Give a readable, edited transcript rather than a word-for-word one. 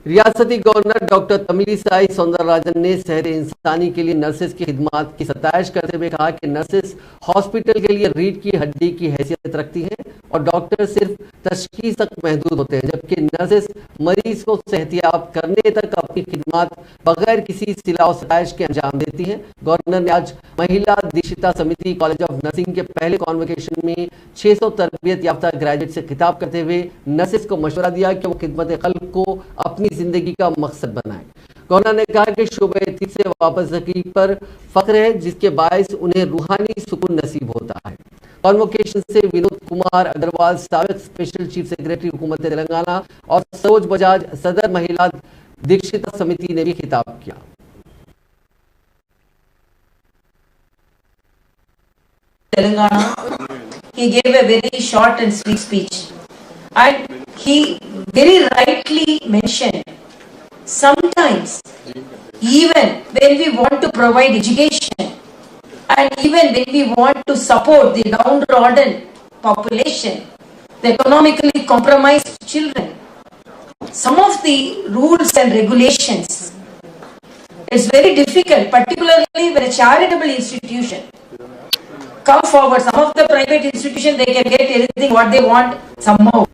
रियासती governor doctor Tamilisai Soundararajan ने सेहत इंसानी के लिए नर्सेस की खिदमत की सताइश करते हुए कहा कि नर्सेस हॉस्पिटल के लिए रीढ़ की हड्डी की हैसियत रखती हैं और डॉक्टर सिर्फ तशखीस तक महदूद होते हैं, जबकि नर्सेस मरीज को सेहतियाब करने तक अपनी खिदमत बगैर किसी सिला और सताइश के अंजाम देती हैं। गवर्नर ने आज महिला दीक्षिता समिति कॉलेज ऑफ नर्सिंग के पहले कॉन्वोकेशन में 600 तरबियत याफ्ता ग्रेजुएट से खिताब करते हुए नर्सेस को मशवरा दिया कि वो खिदमत खल्क को अपनी जिंदगी का मकसद बनाए। गवर्नर ने कहा कि शोबे तिब से वापसगी पर फख्र है, जिसके बायस उन्हें रूहानी सुकून नसीब होता है। कॉन्वोकेशन से विनोद कुमार अग्रवाल, साबिक स्पेशल चीफ सेक्रेटरी हुकूमत तेलंगाना, और सरोज बजाज, सदर महिला दीक्षिता समिति ने भी खिताब किया। Telangana, he gave a very short and sweet speech, and he very rightly mentioned, sometimes even when we want to provide education and even when we want to support the downtrodden population, the economically compromised children, some of the rules and regulations, it's very difficult, particularly when a charitable institution come forward. Some of the private institutions, they can get anything what they want somehow.